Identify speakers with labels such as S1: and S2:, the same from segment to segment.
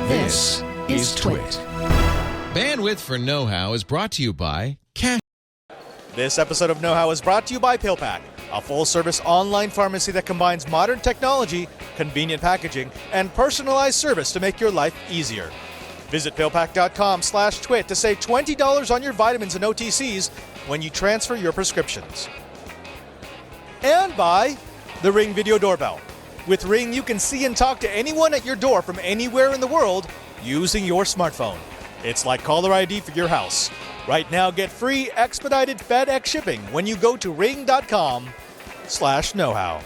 S1: This is Twit.
S2: Bandwidth for Know-How is brought to you by Cash.
S3: This episode of Know-How is brought to you by PillPack, a full-service online pharmacy that combines modern technology, convenient packaging, and personalized service to make your life easier. Visit pillpack.com/twit to save $20 on your vitamins and OTCs when you transfer your prescriptions. And by the Ring Video Doorbell. With Ring, you can see and talk to anyone at your door from anywhere in the world using your smartphone. It's like caller ID for your house. Right now, get free expedited FedEx shipping when you go to ring.com/knowhow.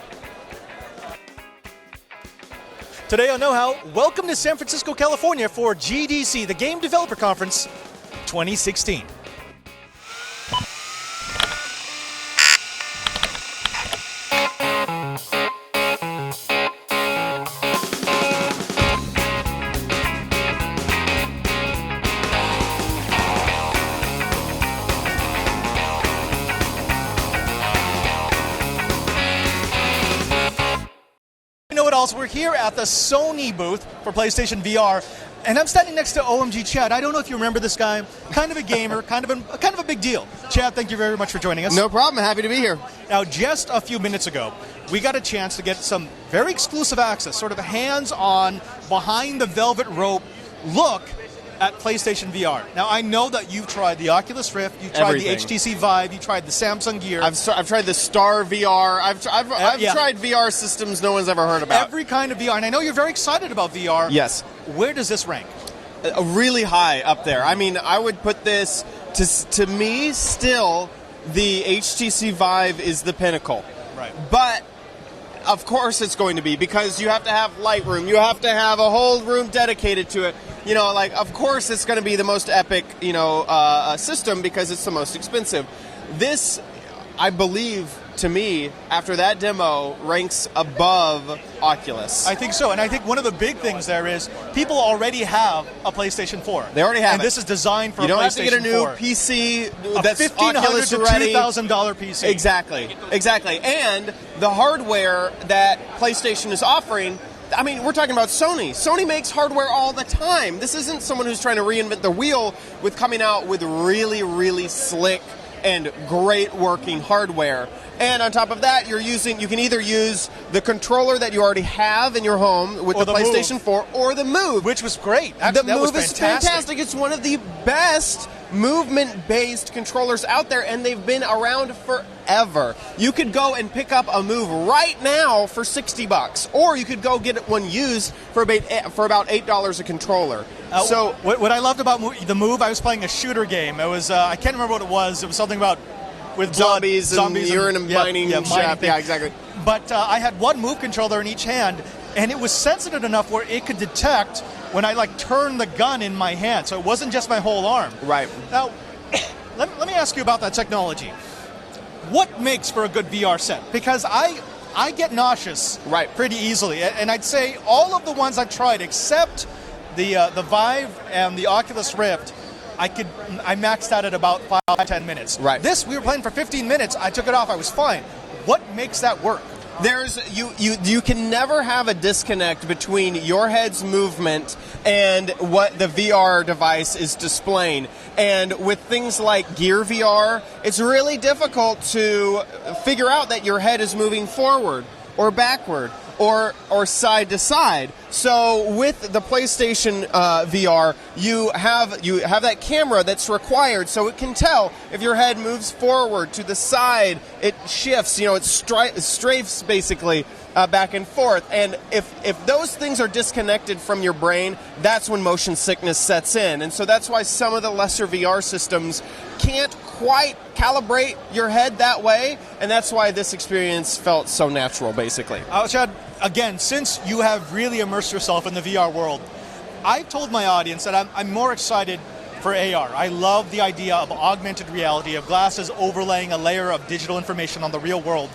S3: Today on Know-How, welcome to San Francisco, California for GDC, the Game Developer Conference 2016. We're here at the Sony booth for PlayStation VR, and I'm standing next to OMG Chad. I don't know if you remember this guy. Kind of a gamer, kind of a big deal. Chad, thank you very much for joining us.
S4: No problem. Happy to be here.
S3: Now, just a few minutes ago, we got a chance to get some very exclusive access, sort of a hands-on, behind the velvet rope look at PlayStation VR. Now, I know that you've tried the Oculus Rift, you tried
S4: Everything.
S3: the HTC Vive, you tried the Samsung Gear.
S4: I've tried the Star VR. I've
S3: yeah.
S4: tried VR systems no one's ever heard about.
S3: Every kind of VR, and I know you're very excited about VR.
S4: Yes.
S3: Where does this rank?
S4: Really high up there. I mean, I would put this, to me, still, the HTC Vive is the pinnacle.
S3: Right.
S4: But of course it's going to be, because you have to have Lightroom. You have to have a whole room dedicated to it. You know, like, of course it's going to be the most epic, system because it's the most expensive. This, I believe, to me, after that demo, ranks above Oculus.
S3: I think so, and I think one of the big things there is people already have a PlayStation 4.
S4: They already have
S3: and
S4: it.
S3: this is designed for
S4: you
S3: a
S4: don't
S3: PlayStation 4.
S4: have to get a new PC that's
S3: $1,500
S4: Oculus
S3: to
S4: ready.
S3: $2,000 PC.
S4: Exactly. And the hardware that PlayStation is offering, I mean, we're talking about Sony. Sony makes hardware all the time. This isn't someone who's trying to reinvent the wheel with coming out with really, really slick and great working hardware. And on top of that, you can either use the controller that you already have in your home with the PlayStation 4 or the Move.
S3: Which was great.
S4: Actually,
S3: the Move
S4: is fantastic. It's one of the best movement-based controllers out there, and they've been around forever. You could go and pick up a Move right now for $60, or you could go get one used for about $8 a controller.
S3: So what I loved about the Move, I was playing a shooter game. It was I can't remember what it was. It was something about with
S4: zombies
S3: blood,
S4: and urine and mining shaft. Yeah, exactly.
S3: But I had one Move controller in each hand, and it was sensitive enough where it could detect when I turned the gun in my hand. So it wasn't just my whole arm.
S4: Right.
S3: Now, let me ask you about that technology. What makes for a good VR set? Because I get nauseous pretty easily, and I'd say all of the ones I've tried, except the Vive and the Oculus Rift, I maxed out at about 5-10 minutes.
S4: Right.
S3: This, we were playing for 15 minutes. I took it off. I was fine. What makes that work?
S4: You can never have a disconnect between your head's movement and what the VR device is displaying. And with things like Gear VR, it's really difficult to figure out that your head is moving forward or backward or side to side. So with the PlayStation VR, you have that camera that's required, so it can tell if your head moves forward to the side, it shifts. It strafes basically back and forth. And if those things are disconnected from your brain, that's when motion sickness sets in. And so that's why some of the lesser VR systems can't quite calibrate your head that way, and that's why this experience felt so natural, basically.
S3: Chad, again, since you have really immersed yourself in the VR world, I've told my audience that I'm more excited for AR. I love the idea of augmented reality, of glasses overlaying a layer of digital information on the real world.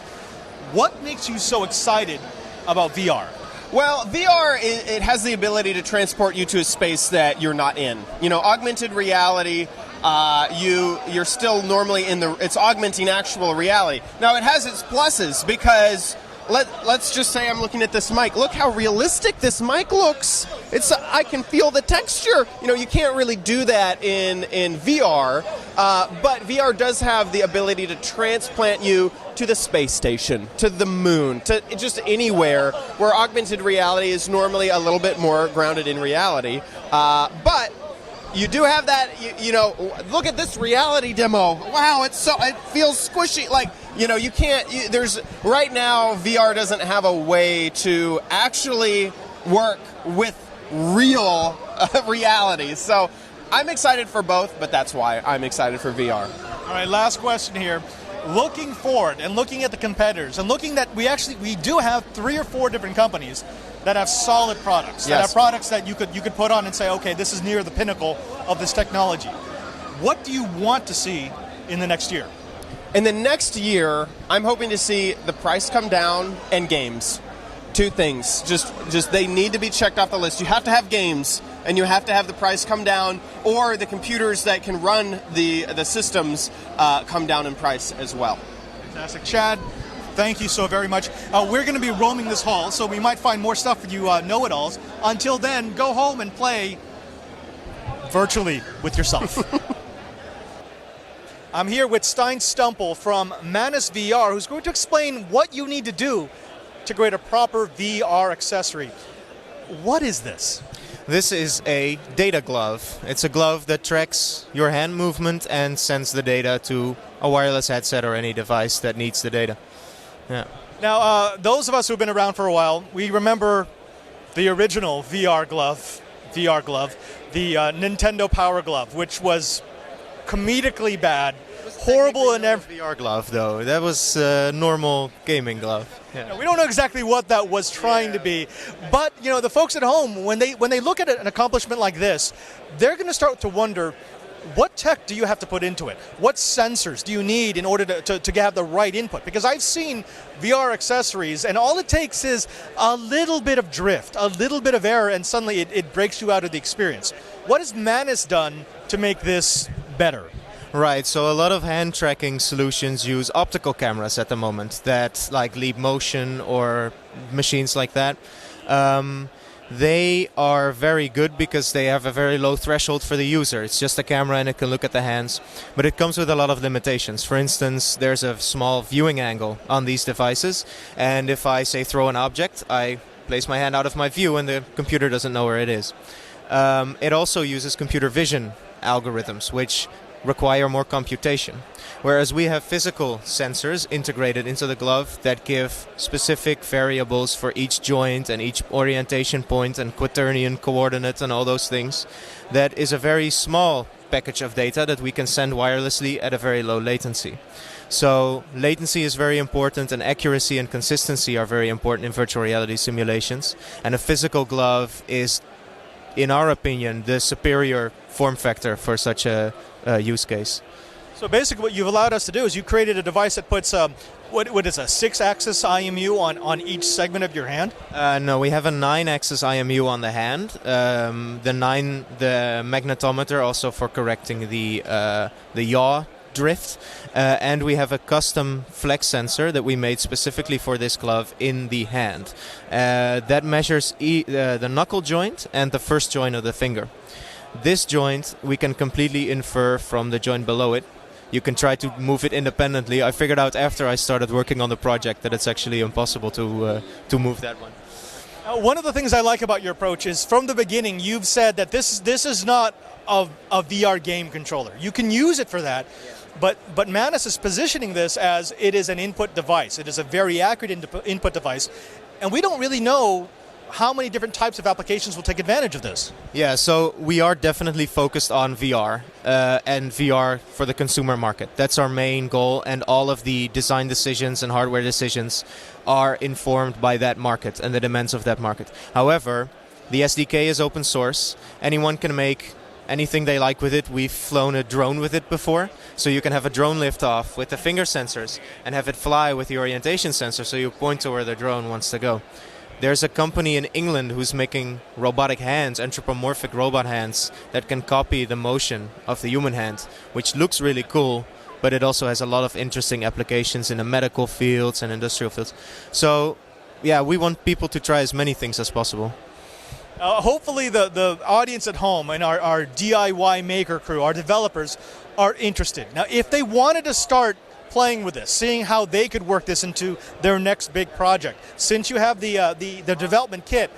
S3: What makes you so excited about VR?
S4: Well, VR, it has the ability to transport you to a space that you're not in. Augmented reality, you're still normally it's augmenting actual reality. Now, it has its pluses because let's just say I'm looking at this mic. Look how realistic this mic looks. I can feel the texture. You can't really do that in VR, but VR does have the ability to transplant you to the space station, to the moon, to just anywhere where augmented reality is normally a little bit more grounded in reality. But you do have that, look at this reality demo. Wow, it feels squishy. You can't, right now, VR doesn't have a way to actually work with real reality. So I'm excited for both, but that's why I'm excited for VR.
S3: All right, last question here. Looking forward and looking at the competitors and looking that we do have 3 or 4 different companies that have solid products, that have products that you could put on and say, okay, this is near the pinnacle of this technology. What do you want to see in the next year?
S4: In the next year, I'm hoping to see the price come down and games. 2 things. Just they need to be checked off the list. You have to have games, and you have to have the price come down, or the computers that can run the systems come down in price as well.
S3: Fantastic. Chad, thank you so very much. We're going to be roaming this hall, so we might find more stuff for you know-it-alls. Until then, go home and play virtually with yourself. I'm here with Stein Stumple from Manus VR, who's going to explain what you need to do to create a proper VR accessory. What is this?
S1: This is a data glove. It's a glove that tracks your hand movement and sends the data to a wireless headset or any device that needs the data. Yeah.
S3: Now, those of us who've been around for a while, we remember the original VR glove, the Nintendo Power Glove, which was comedically bad, horrible in every
S1: VR glove, though. That was a normal gaming glove. Yeah.
S3: We don't know exactly what that was trying to be, but the folks at home, when they look at an accomplishment like this, they're going to start to wonder, what tech do you have to put into it? What sensors do you need in order to have the right input? Because I've seen VR accessories, and all it takes is a little bit of drift, a little bit of error, and suddenly it breaks you out of the experience. What has Manus done to make this better?
S1: Right, so a lot of hand tracking solutions use optical cameras at the moment that like Leap Motion or machines like that. They are very good because they have a very low threshold for the user. It's just a camera and it can look at the hands, but it comes with a lot of limitations. For instance, there's a small viewing angle on these devices, and if I say throw an object, I place my hand out of my view and the computer doesn't know where it is. It also uses computer vision algorithms, which require more computation. Whereas we have physical sensors integrated into the glove that give specific variables for each joint and each orientation point and quaternion coordinate and all those things. That is a very small package of data that we can send wirelessly at a very low latency. So latency is very important, and accuracy and consistency are very important in virtual reality simulations. And a physical glove is, in our opinion, the superior form factor for such a use case.
S3: So basically what you've allowed us to do is you created a device that puts what is a 6-axis IMU on each segment of your hand?
S1: No, we have a 9-axis IMU on the hand. The magnetometer also for correcting the yaw drift, and we have a custom flex sensor that we made specifically for this glove in the hand. That measures the knuckle joint and the first joint of the finger. This joint we can completely infer from the joint below it. You can try to move it independently. I figured out after I started working on the project that it's actually impossible to move that one.
S3: One of the things I like about your approach is from the beginning you've said that this is not a VR game controller. You can use it for that, but Manus is positioning this as it is an input device. It is a very accurate input device, and we don't really know how many different types of applications will take advantage of this.
S1: Yeah, so we are definitely focused on VR and VR for the consumer market. That's our main goal, and all of the design decisions and hardware decisions are informed by that market and the demands of that market. However, the SDK is open source. Anyone can make anything they like with it. We've flown a drone with it before, so you can have a drone lift off with the finger sensors and have it fly with the orientation sensor, so you point to where the drone wants to go. There's a company in England who's making robotic hands, anthropomorphic robot hands, that can copy the motion of the human hand, which looks really cool, but it also has a lot of interesting applications in the medical fields and industrial fields. So, yeah, we want people to try as many things as possible.
S3: Hopefully the audience at home and our DIY maker crew, our developers, are interested. Now, if they wanted to start playing with this, seeing how they could work this into their next big project, since you have the development kit,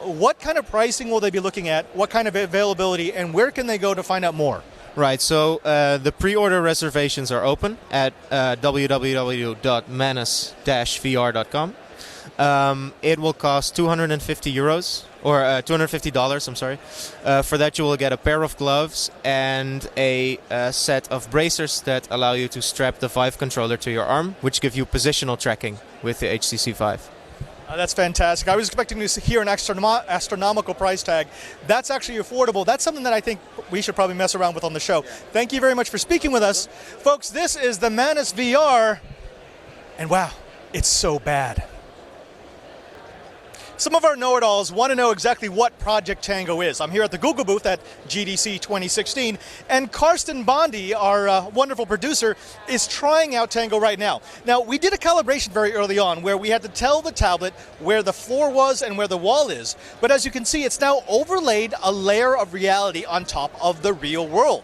S3: what kind of pricing will they be looking at? What kind of availability, and where can they go to find out more?
S1: Right, so the pre-order reservations are open at www.manus-vr.com. It will cost €250, or $250, I'm sorry. For that you will get a pair of gloves and a set of bracers that allow you to strap the Vive controller to your arm, which give you positional tracking with the HTC Vive.
S3: That's fantastic. I was expecting to hear an astronomical price tag. That's actually affordable. That's something that I think we should probably mess around with on the show. Thank you very much for speaking with us. Folks, this is the Manus VR, and wow, it's so bad. Some of our know-it-alls want to know exactly what Project Tango is. I'm here at the Google booth at GDC 2016, and Karsten Bondi, our wonderful producer, is trying out Tango right now. Now, we did a calibration very early on where we had to tell the tablet where the floor was and where the wall is, but as you can see, it's now overlaid a layer of reality on top of the real world.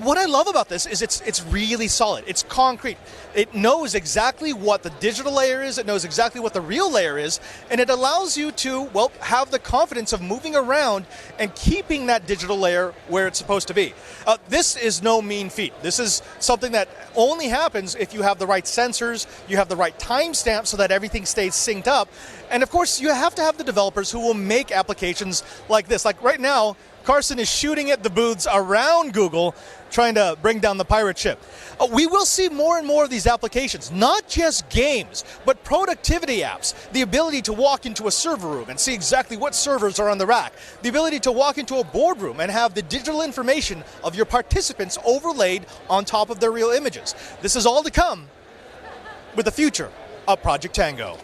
S3: What I love about this is it's really solid. It's concrete. It knows exactly what the digital layer is. It knows exactly what the real layer is. And it allows you to, well, have the confidence of moving around and keeping that digital layer where it's supposed to be. This is no mean feat. This is something that only happens if you have the right sensors, you have the right timestamp so that everything stays synced up. And of course, you have to have the developers who will make applications like this. Like right now, Carson is shooting at the booths around Google, trying to bring down the pirate ship. We will see more and more of these applications, not just games, but productivity apps. The ability to walk into a server room and see exactly what servers are on the rack. The ability to walk into a boardroom and have the digital information of your participants overlaid on top of their real images. This is all to come with the future of Project Tango.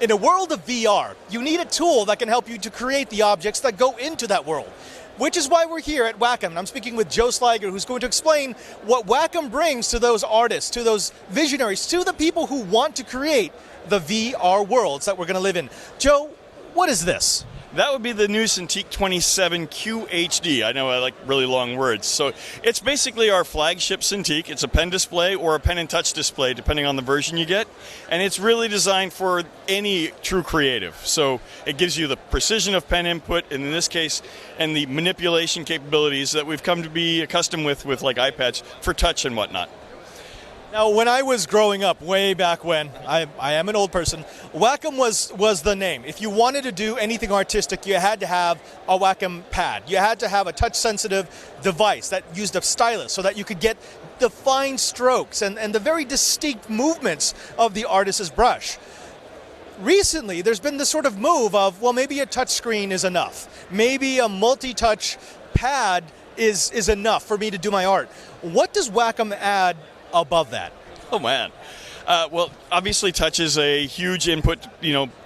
S3: In a world of VR, you need a tool that can help you to create the objects that go into that world, which is why we're here at Wacom. And I'm speaking with Joe Sliger, who's going to explain what Wacom brings to those artists, to those visionaries, to the people who want to create the VR worlds that we're going to live in. Joe, what is this?
S5: That would be the new Cintiq 27 QHD. I know I like really long words. So it's basically our flagship Cintiq. It's a pen display or a pen and touch display, depending on the version you get. And it's really designed for any true creative. So it gives you the precision of pen input, and in this case, and the manipulation capabilities that we've come to be accustomed with like iPads for touch and whatnot.
S3: Now, when I was growing up, way back when, I am an old person, Wacom was the name. If you wanted to do anything artistic, you had to have a Wacom pad. You had to have a touch-sensitive device that used a stylus so that you could get the fine strokes and the very distinct movements of the artist's brush. Recently, there's been this sort of move of, well, maybe a touch screen is enough. Maybe a multi-touch pad is enough for me to do my art. What does Wacom add above that?
S5: Oh, man. Well, obviously touch is a huge input,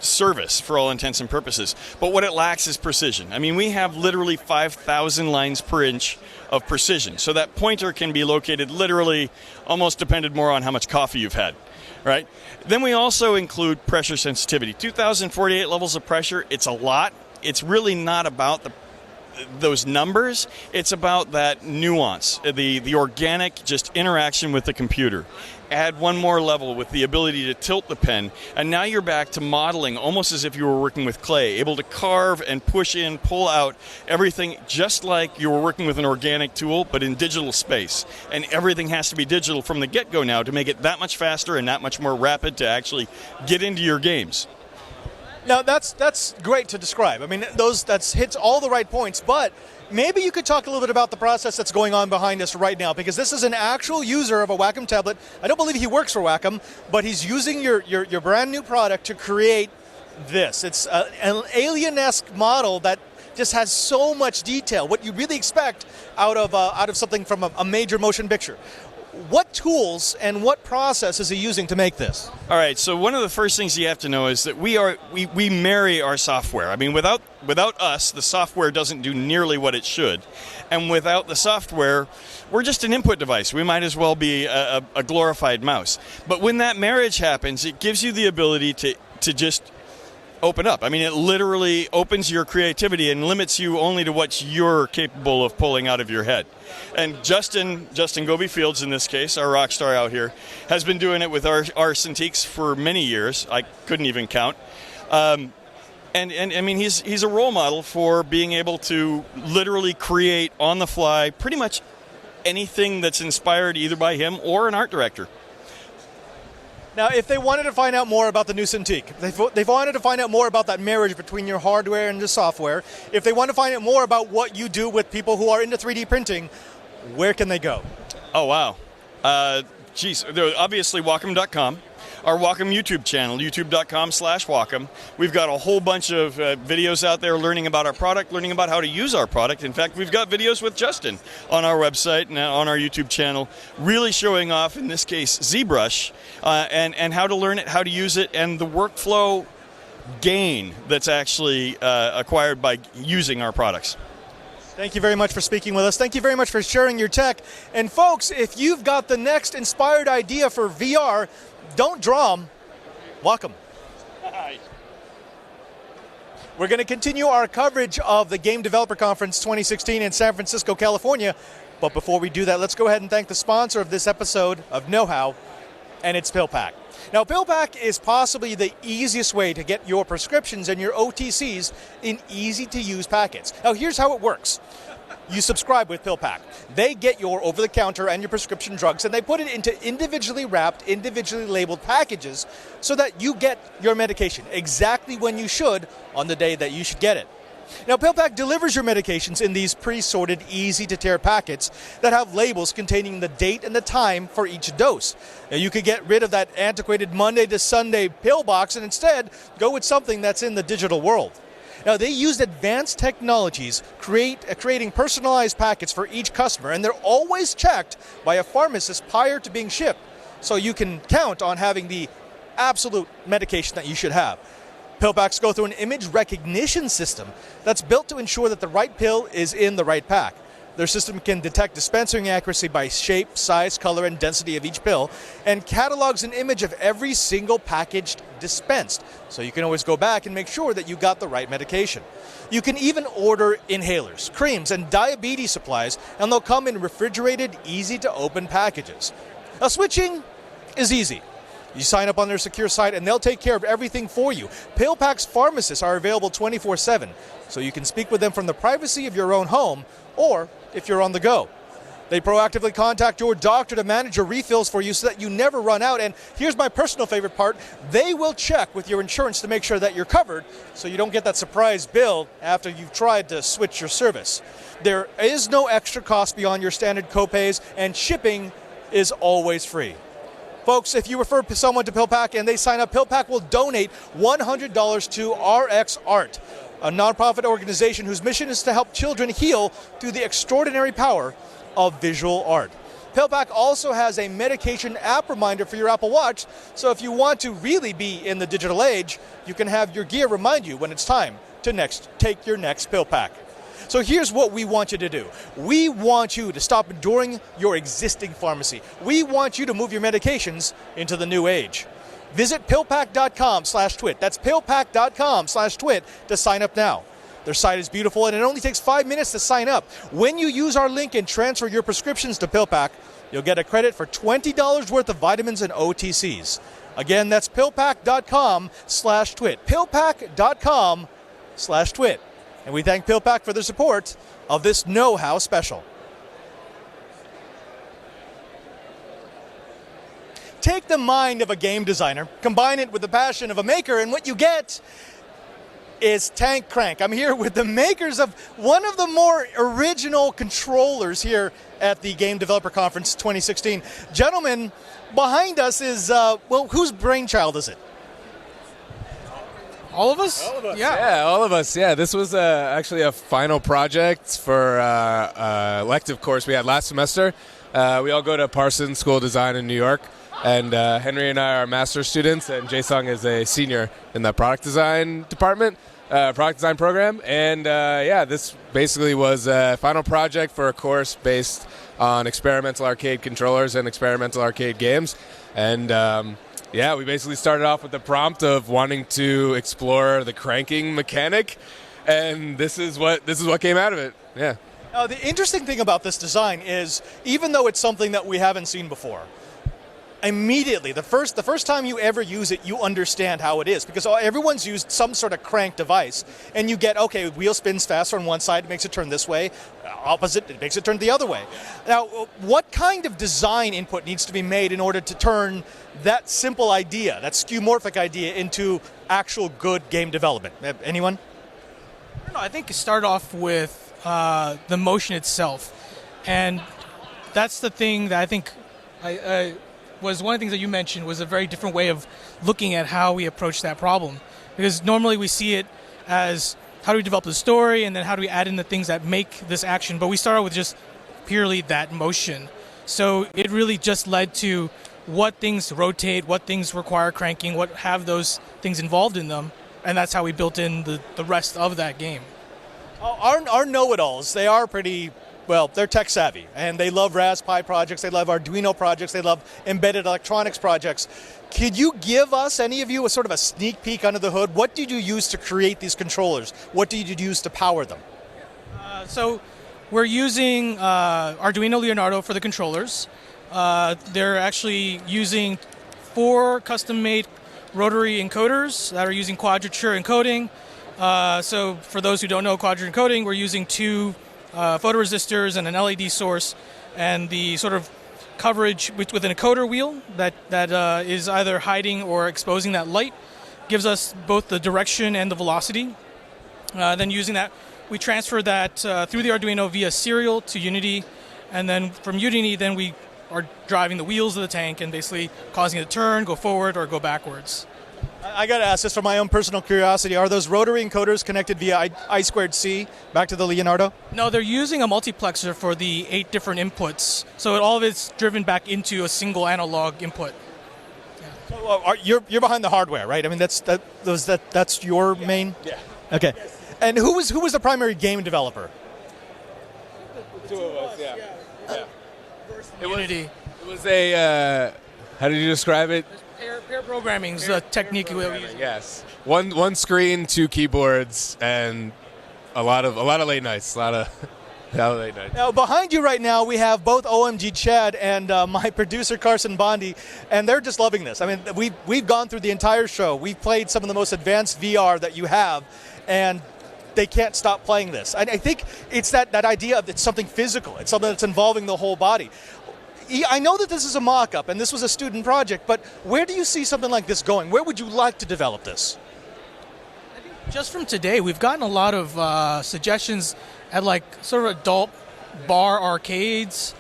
S5: service for all intents and purposes. But what it lacks is precision. I mean, we have literally 5,000 lines per inch of precision. So that pointer can be located literally almost depended more on how much coffee you've had, right? Then we also include pressure sensitivity. 2,048 levels of pressure, it's a lot. It's really not about those numbers. It's about that nuance, the organic just interaction with the computer. Add one more level with the ability to tilt the pen, and now you're back to modeling almost as if you were working with clay, able to carve and push in, pull out everything just like you were working with an organic tool, but in digital space. And everything has to be digital from the get-go now to make it that much faster and that much more rapid to actually get into your games.
S3: Now, that's great to describe. I mean, that hits all the right points, but maybe you could talk a little bit about the process that's going on behind us right now, because this is an actual user of a Wacom tablet. I don't believe he works for Wacom, but he's using your brand new product to create this. It's an alien-esque model that just has so much detail, what you really expect out of something from a major motion picture. what tools and what process is he using to make this?
S5: All right, so one of the first things you have to know is that we marry our software. I mean, without us, the software doesn't do nearly what it should. And without the software, we're just an input device. We might as well be a glorified mouse. But when that marriage happens, it gives you the ability to just open up. I mean, it literally opens your creativity and limits you only to what you're capable of pulling out of your head. And Justin Goby Fields, in this case, our rock star out here, has been doing it with our Cintiqs for many years. I couldn't even count. And I mean, he's a role model for being able to literally create on the fly pretty much anything that's inspired either by him or an art director.
S3: Now, if they wanted to find out more about the new Cintiq, they wanted to find out more about that marriage between your hardware and the software, if they want to find out more about what you do with people who are into 3D printing, where can they go?
S5: Oh, wow. Obviously, Wacom.com. Our Wacom YouTube channel, youtube.com/Wacom. We've got a whole bunch of videos out there learning about our product, learning about how to use our product. In fact, we've got videos with Justin on our website and on our YouTube channel, really showing off, in this case, ZBrush, and how to learn it, how to use it, and the workflow gain that's actually acquired by using our products.
S3: Thank you very much for speaking with us. Thank you very much for sharing your tech. And folks, if you've got the next inspired idea for VR, don't draw them. Wacom. We're going to continue our coverage of the Game Developer Conference 2016 in San Francisco, California. But before we do that, let's go ahead and thank the sponsor of this episode of Know How, and it's PillPack. Now, PillPack is possibly the easiest way to get your prescriptions and your OTCs in easy-to-use packets. Now, here's how it works. You subscribe with PillPack. They get your over-the-counter and your prescription drugs, and they put it into individually wrapped, individually labeled packages so that you get your medication exactly when you should on the day that you should get it. Now, PillPack delivers your medications in these pre-sorted, easy-to-tear packets that have labels containing the date and the time for each dose. Now, you could get rid of that antiquated Monday to Sunday pill box and instead go with something that's in the digital world. Now, they used advanced technologies creating personalized packets for each customer, and they're always checked by a pharmacist prior to being shipped, so you can count on having the absolute medication that you should have. PillPacks go through an image recognition system that's built to ensure that the right pill is in the right pack. Their system can detect dispensing accuracy by shape, size, color, and density of each pill, and catalogs an image of every single packaged dispensed, so you can always go back and make sure that you got the right medication. You can even order inhalers, creams, and diabetes supplies, and they'll come in refrigerated, easy-to-open packages. Now, switching is easy. You sign up on their secure site, and they'll take care of everything for you. PillPack's pharmacists are available 24/7, so you can speak with them from the privacy of your own home, or if you're on the go. They proactively contact your doctor to manage your refills for you so that you never run out. And here's my personal favorite part. They will check with your insurance to make sure that you're covered so you don't get that surprise bill after you've tried to switch your service. There is no extra cost beyond your standard copays, and shipping is always free. Folks, if you refer someone to PillPack and they sign up, PillPack will donate $100 to RX Art, a nonprofit organization whose mission is to help children heal through the extraordinary power of visual art. PillPack also has a medication app reminder for your Apple Watch, so if you want to really be in the digital age, you can have your gear remind you when it's time to take your next PillPack. So here's what we want you to do. We want you to stop enduring your existing pharmacy. We want you to move your medications into the new age. Visit pillpack.com/twit. That's pillpack.com/twit to sign up now. Their site is beautiful, and it only takes 5 minutes to sign up. When you use our link and transfer your prescriptions to PillPack, you'll get a credit for $20 worth of vitamins and OTCs. Again, that's pillpack.com/twit. pillpack.com/twit. And we thank PillPack for their support of this Know How special. Take the mind of a game designer, combine it with the passion of a maker, and what you get is Tank Crank. I'm here with the makers of one of the more original controllers here at the Game Developer Conference 2016. Gentlemen, behind us is, whose brainchild is it?
S6: All of us?
S7: All of us. Yeah, all of us. Yeah, this was actually a final project for elective course we had last semester. We all go to Parsons School of Design in New York, and Henry and I are master's students, and Jae-sung is a senior in the product design department, product design program. And this basically was a final project for a course based on experimental arcade controllers and experimental arcade games. And we basically started off with the prompt of wanting to explore the cranking mechanic, and this is what came out of it. Yeah.
S3: The interesting thing about this design is, even though it's something that we haven't seen before, immediately the first time you ever use it, you understand how it is, because everyone's used some sort of crank device, and you get, okay, wheel spins faster on one side, it makes it turn this way, opposite, it makes it turn the other way. Now, what kind of design input needs to be made in order to turn that simple idea, that skeuomorphic idea, into actual good game development? Anyone?
S6: I think it started off with the motion itself, and that's the thing that I think was one of the things that you mentioned was a very different way of looking at how we approach that problem. Because normally we see it as how do we develop the story, and then how do we add in the things that make this action. But we started with just purely that motion. So it really just led to what things rotate, what things require cranking, what have those things involved in them, and that's how we built in the rest of that game.
S3: Our know-it-alls, they are pretty, well, they're tech savvy, and they love Raspberry Pi projects, they love Arduino projects, they love embedded electronics projects. Could you give us, any of you, a sort of a sneak peek under the hood? What did you use to create these controllers? What did you use to power them?
S6: So we're using Arduino Leonardo for the controllers. They're actually using 4 custom-made rotary encoders that are using quadrature encoding. So for those who don't know quadrature encoding, we're using 2 photoresistors and an LED source, and the sort of coverage with an encoder wheel that is either hiding or exposing that light gives us both the direction and the velocity. Then using that, we transfer that through the Arduino via serial to Unity, and then from Unity, then we are driving the wheels of the tank and basically causing it to turn, go forward, or go backwards.
S3: I got to ask this for my own personal curiosity. Are those rotary encoders connected via I2C back to the Leonardo?
S6: No, they're using a multiplexer for the 8 different inputs. So all of it's driven back into a single analog input.
S3: Yeah. So, you're behind the hardware, right? I mean, that's your main?
S7: Yeah.
S3: Okay. Yes. And who was the primary game developer?
S7: The 2 of us, yeah.
S6: Unity.
S7: It was a, how did you describe it?
S6: Pair programming is a technique we use.
S7: Yes, one screen, 2 keyboards, and a lot of late nights. A lot of late nights.
S3: Now behind you right now, we have both OMG Chad and my producer Carson Bondi, and they're just loving this. I mean, we've gone through the entire show. We've played some of the most advanced VR that you have, and they can't stop playing this. I think it's that idea of it's something physical. It's something that's involving the whole body. I know that this is a mock-up and this was a student project, but where do you see something like this going? Where would you like to develop this?
S6: I think just from today, we've gotten a lot of suggestions at like sort of adult bar arcades.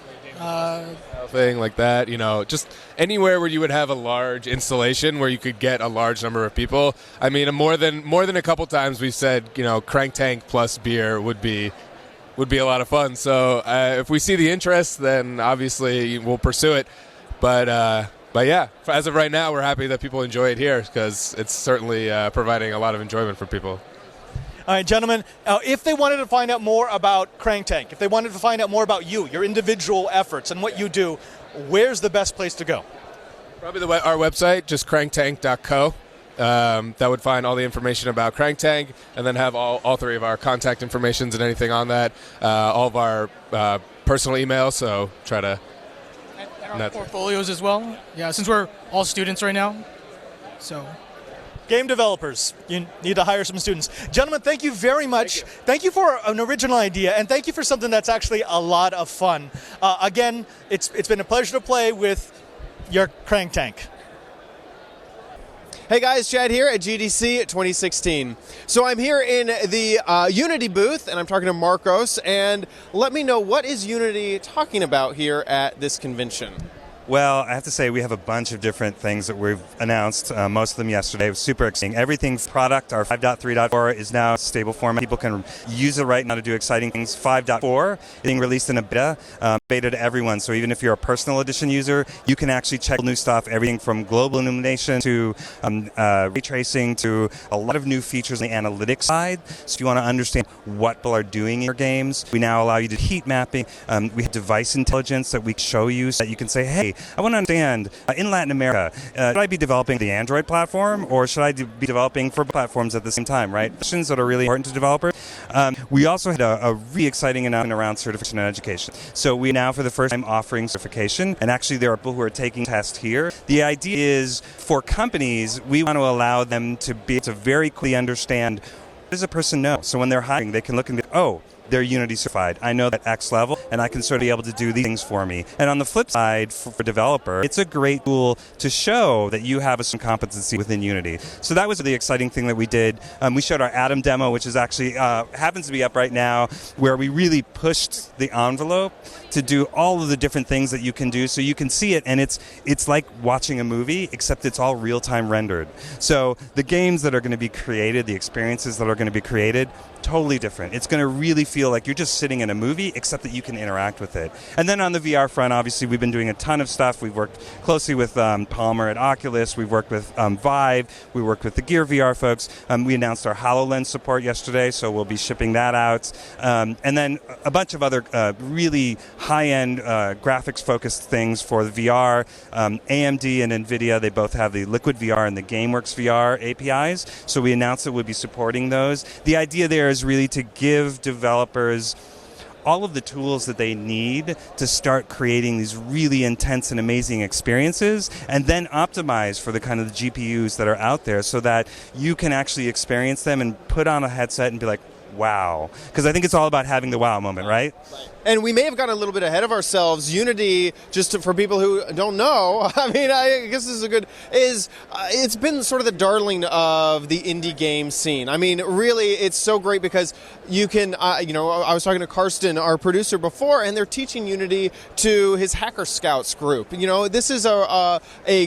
S7: Thing like that, just anywhere where you would have a large installation where you could get a large number of people. I mean, more than a couple times we've said, crank tank plus beer would be a lot of fun. So if we see the interest, then obviously we'll pursue it. But yeah, as of right now, we're happy that people enjoy it here because it's certainly providing a lot of enjoyment for people.
S3: All right, gentlemen, if they wanted to find out more about Crank Tank, if they wanted to find out more about you, your individual efforts and what you do, where's the best place to go?
S7: Probably our website, just cranktank.co. That would find all the information about Crank Tank, and then have all 3 of our contact informations and anything on that. All of our personal emails, so try to...
S6: And our portfolios as well. Yeah, since we're all students right now. So...
S3: Game developers, you need to hire some students. Gentlemen, thank you very much. Thank you for an original idea, and thank you for something that's actually a lot of fun. Again, it's been a pleasure to play with your Crank Tank.
S4: Hey guys, Chad here at GDC 2016. So I'm here in the Unity booth, and I'm talking to Marcos, and let me know, what is Unity talking about here at this convention?
S8: Well, I have to say we have a bunch of different things that we've announced, most of them yesterday. It was super exciting. Everything's product, our 5.3.4 is now stable format. People can use it right now to do exciting things. 5.4 is being released in a beta to everyone. So even if you're a personal edition user, you can actually check new stuff, everything from global illumination to ray tracing to a lot of new features on the analytics side. So if you want to understand what people are doing in your games, we now allow you to heat mapping. We have device intelligence that we show you so that you can say, hey, I want to understand, in Latin America, should I be developing the Android platform or should I be developing for platforms at the same time, right? Questions that are really important to developers. We also had a really exciting announcement around certification and education. So we now, for the first time, offering certification, and actually there are people who are taking tests here. The idea is, for companies, we want to allow them to be able to very quickly understand what does a person know. So when they're hiring, they can look and go, oh, they're Unity certified. I know that X level, and I can sort of be able to do these things for me. And on the flip side, for a developer, it's a great tool to show that you have some competency within Unity. So that was the exciting thing that we did. We showed our Atom demo, which is actually happens to be up right now, where we really pushed the envelope to do all of the different things that you can do. So you can see it, and it's like watching a movie, except it's all real-time rendered. So the games that are going to be created, the experiences that are going to be created, totally different. It's going to really feel like you're just sitting in a movie, except that you can interact with it. And then on the VR front, obviously, we've been doing a ton of stuff. We've worked closely with Palmer at Oculus. We've worked with Vive. We worked with the Gear VR folks. We announced our HoloLens support yesterday, so we'll be shipping that out. And then a bunch of other really high-end graphics-focused things for the VR. AMD and NVIDIA, they both have the Liquid VR and the GameWorks VR APIs, so we announced that we'll be supporting those. The idea there is really to give developers all of the tools that they need to start creating these really intense and amazing experiences, and then optimize for the kind of the GPUs that are out there so that you can actually experience them and put on a headset and be like, wow. Because I think it's all about having the wow moment, right?
S4: And we may have gotten a little bit ahead of ourselves. Unity, for people who don't know, I mean, I guess this is it's been sort of the darling of the indie game scene. I mean, really, it's so great because you can, I was talking to Karsten, our producer, before, and they're teaching Unity to his Hacker Scouts group. This is a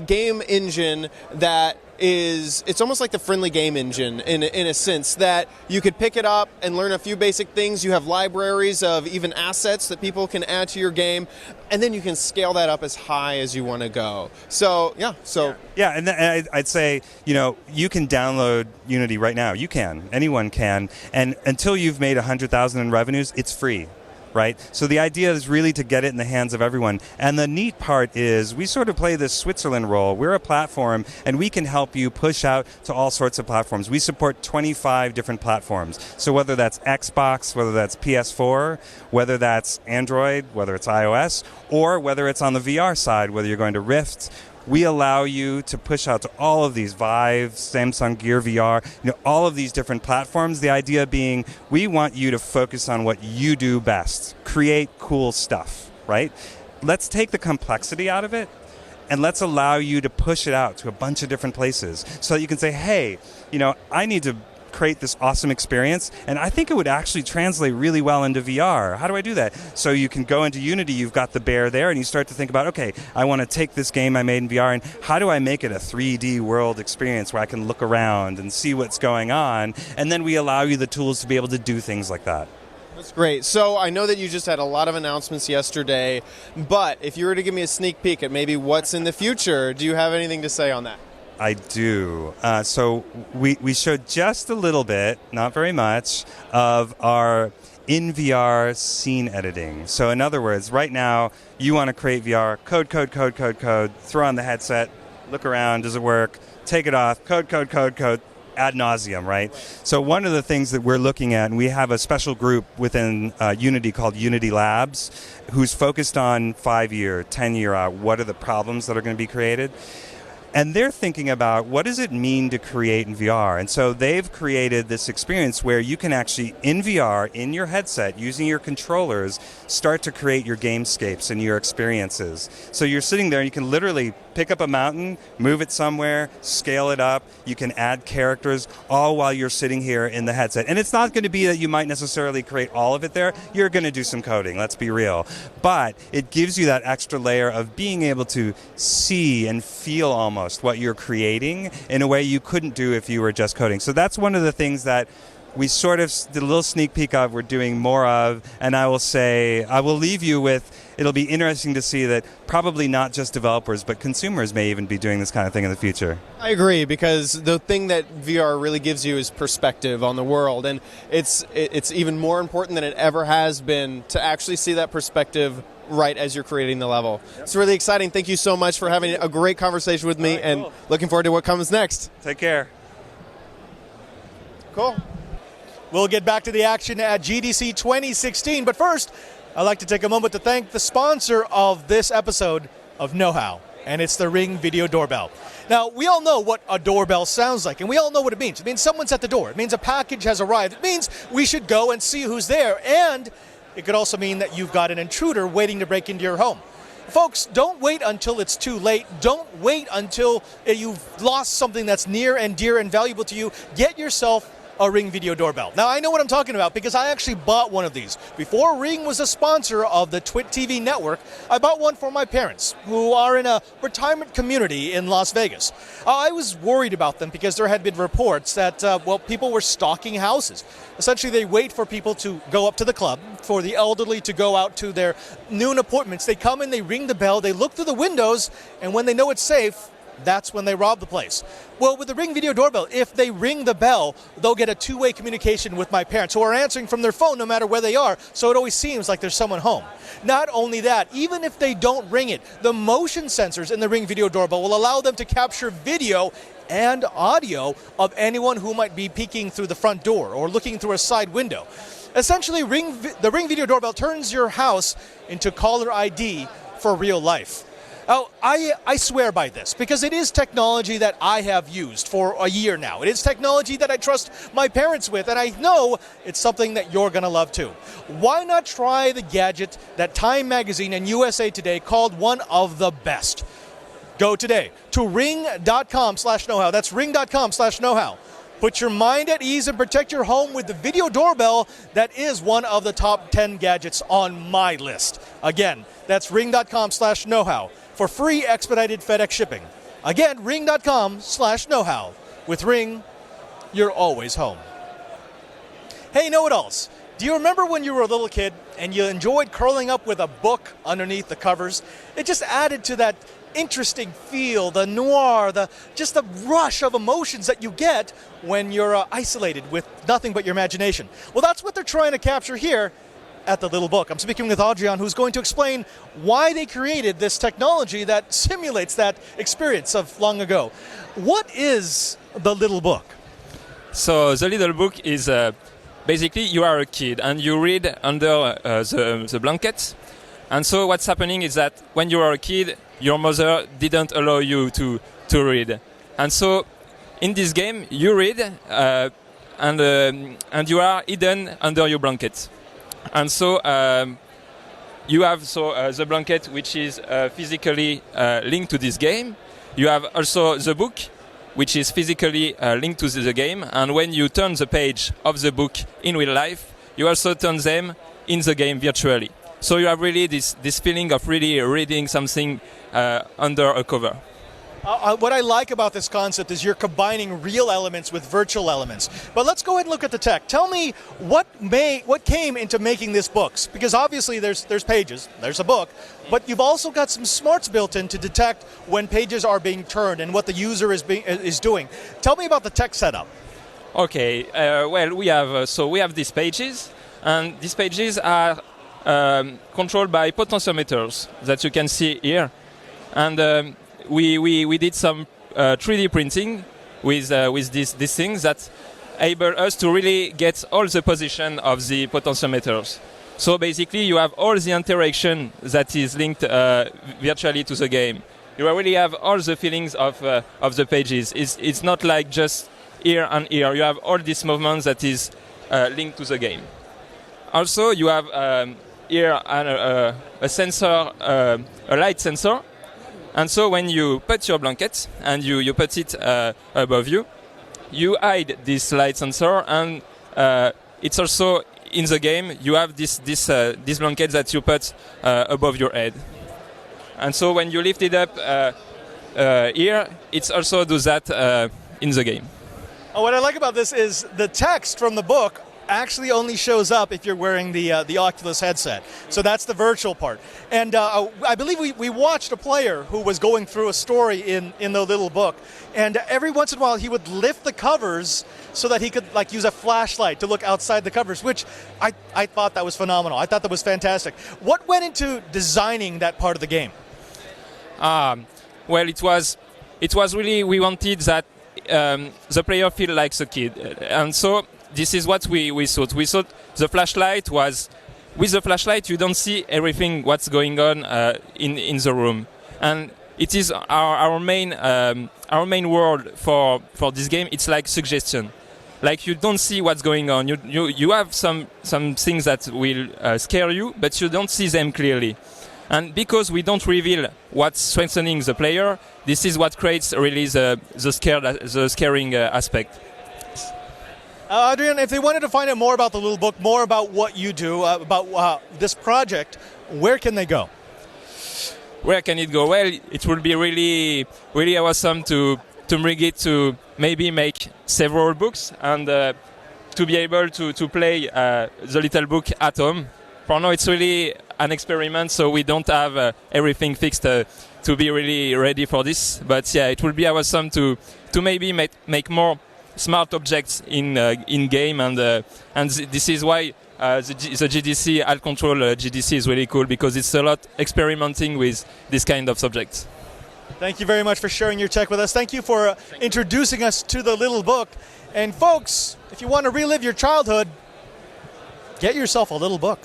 S4: game engine that it's almost like the friendly game engine in a sense that you could pick it up and learn a few basic things. You have libraries of even assets that people can add to your game, and then you can scale that up as high as you want to go. So, yeah.
S8: And I'd say, you can download Unity right now. You can. Anyone can. And until you've made 100,000 in revenues, it's free. Right? So the idea is really to get it in the hands of everyone. And the neat part is we sort of play this Switzerland role. We're a platform, and we can help you push out to all sorts of platforms. We support 25 different platforms. So whether that's Xbox, whether that's PS4, whether that's Android, whether it's iOS, or whether it's on the VR side, whether you're going to Rift, we allow you to push out to all of these Vive, Samsung Gear VR, all of these different platforms. The idea being we want you to focus on what you do best. Create cool stuff, right? Let's take the complexity out of it, and let's allow you to push it out to a bunch of different places so that you can say, hey, I need to create this awesome experience, and I think it would actually translate really well into VR. How do I do that? So you can go into Unity, you've got the bear there, and you start to think about, okay, I want to take this game I made in VR, and how do I make it a 3D world experience where I can look around and see what's going on? And then we allow you the tools to be able to do things like that.
S4: That's great. So I know that you just had a lot of announcements yesterday, but if you were to give me a sneak peek at maybe what's in the future, do you have anything to say on that?
S8: I do. So we showed just a little bit, not very much, of our in VR scene editing. So in other words, right now, you want to create VR, code, throw on the headset, look around, does it work, take it off, code, ad nauseum, right? So one of the things that we're looking at, and we have a special group within Unity called Unity Labs, who's focused on 5-year, 10-year out, what are the problems that are going to be created? And they're thinking about what does it mean to create in VR. And so they've created this experience where you can actually, in VR, in your headset, using your controllers, start to create your gamescapes and your experiences. So you're sitting there and you can literally pick up a mountain, move it somewhere, scale it up. You can add characters all while you're sitting here in the headset. And it's not going to be that you might necessarily create all of it there. You're going to do some coding, let's be real. But it gives you that extra layer of being able to see and feel almost what you're creating in a way you couldn't do if you were just coding. So that's one of the things that we sort of did a little sneak peek of, we're doing more of, and I will leave you with, it'll be interesting to see that probably not just developers, but consumers may even be doing this kind of thing in the future.
S4: I agree, because the thing that VR really gives you is perspective on the world, and it's even more important than it ever has been to actually see that perspective right as you're creating the level. Yep. It's really exciting. Thank you so much for having a great conversation with me, right, and cool. Looking forward to what comes next.
S8: Take care.
S4: Cool.
S3: We'll get back to the action at GDC 2016, but first, I'd like to take a moment to thank the sponsor of this episode of Know How, and it's the Ring Video Doorbell. Now, we all know what a doorbell sounds like, and we all know what it means. It means someone's at the door. It means a package has arrived. It means we should go and see who's there, and it could also mean that you've got an intruder waiting to break into your home. Folks, don't wait until it's too late. Don't wait until you've lost something that's near and dear and valuable to you. Get yourself a Ring Video Doorbell. Now, I know what I'm talking about because I actually bought one of these. Before Ring was a sponsor of the Twit TV network, I bought one for my parents, who are in a retirement community in Las Vegas. I was worried about them because there had been reports that, people were stalking houses. Essentially, they wait for people to go up to the club, for the elderly to go out to their noon appointments. They come in, they ring the bell, they look through the windows, and when they know it's safe, that's when they rob the place. Well, with the Ring Video Doorbell, if they ring the bell, they'll get a two-way communication with my parents, who are answering from their phone no matter where they are, so it always seems like there's someone home. Not only that, even if they don't ring it, the motion sensors in the Ring Video Doorbell will allow them to capture video and audio of anyone who might be peeking through the front door or looking through a side window. Essentially, the Ring Video Doorbell turns your house into caller ID for real life. Oh, I swear by this, because it is technology that I have used for a year now. It is technology that I trust my parents with, and I know it's something that you're going to love too. Why not try the gadget that Time Magazine and USA Today called one of the best? Go today to ring.com/knowhow. That's ring.com/knowhow. Put your mind at ease and protect your home with the video doorbell that is one of the top 10 gadgets on my list. Again, that's ring.com/knowhow for free expedited FedEx shipping. Again, ring.com/knowhow. With Ring, you're always home. Hey, know-it-alls. Do you remember when you were a little kid and you enjoyed curling up with a book underneath the covers? It just added to that interesting feel, the noir, just the rush of emotions that you get when you're isolated with nothing but your imagination. Well, that's what they're trying to capture here at the Little Book. I'm speaking with Adrian, who's going to explain why they created this technology that simulates that experience of long ago. What is the Little Book?
S9: So the Little Book is basically you are a kid and you read under the blanket. And so what's happening is that when you are a kid, your mother didn't allow you to read. And so in this game, you read and you are hidden under your blanket. And so you have the blanket, which is physically linked to this game. You have also the book, which is physically linked to the game. And when you turn the page of the book in real life, you also turn them in the game virtually. So you have really this feeling of really reading something under a cover.
S3: What I like about this concept is you're combining real elements with virtual elements. But let's go ahead and look at the tech. Tell me what came into making this books, because obviously there's pages, there's a book, but you've also got some smarts built in to detect when pages are being turned and what the user is doing. Tell me about the tech setup.
S9: Okay, we have these pages, and these pages are controlled by potentiometers that you can see here, and we did some 3D printing with these things that able us to really get all the position of the potentiometers. So basically, you have all the interaction that is linked virtually to the game. You really have all the feelings of the pages. It's not like just here and here. You have all these movements that is linked to the game. Also, you have here a sensor, a light sensor. And so when you put your blanket and you put it above you, you hide this light sensor, and it's also in the game you have this blanket that you put above your head. And so when you lift it up here, it also does that in the game.
S3: Oh, what I like about this is the text from the book actually only shows up if you're wearing the Oculus headset. So that's the virtual part. And I believe we watched a player who was going through a story in the little book, and every once in a while he would lift the covers so that he could like use a flashlight to look outside the covers, which I thought that was phenomenal. I thought that was fantastic. What went into designing that part of the game?
S9: Well, it was really, we wanted that the player feel like a kid, and so this is what we thought. We thought the flashlight was, with the flashlight you don't see everything what's going on in the room, and it is our main word for this game. It's like suggestion, like you don't see what's going on. You have some things that will scare you, but you don't see them clearly. And because we don't reveal what's strengthening the player, this is what creates really the scaring aspect.
S3: Adrian, if they wanted to find out more about the little book, more about what you do, about this project, where can they go?
S9: Where can it go? Well, it would be really, really awesome to bring it to maybe make several books and to be able to play the little book at home. For now, it's really an experiment, so we don't have everything fixed to be really ready for this. But yeah, it will be awesome to maybe make more smart objects in game, and this is why the GDC Alt Control GDC is really cool, because it's a lot experimenting with this kind of subjects.
S3: Thank you very much for sharing your tech with us. Thank you for introducing us to the little book. And folks, if you want to relive your childhood, get yourself a little book.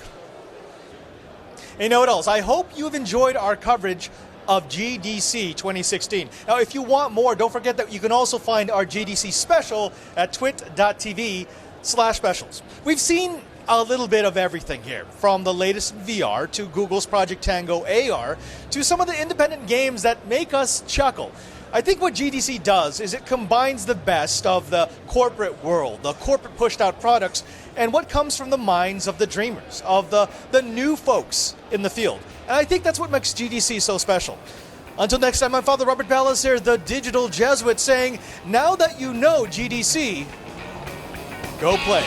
S3: Hey, know-it-alls, I hope you've enjoyed our coverage of GDC 2016. Now, if you want more, don't forget that you can also find our GDC special at twit.tv/specials. We've seen a little bit of everything here, from the latest VR to Google's Project Tango AR to some of the independent games that make us chuckle. I think what GDC does is it combines the best of the corporate world, the corporate pushed out products, and what comes from the minds of the dreamers, of the new folks in the field. And I think that's what makes GDC so special. Until next time, I'm Father Robert Ballecer, the digital Jesuit, saying, now that you know GDC, go play.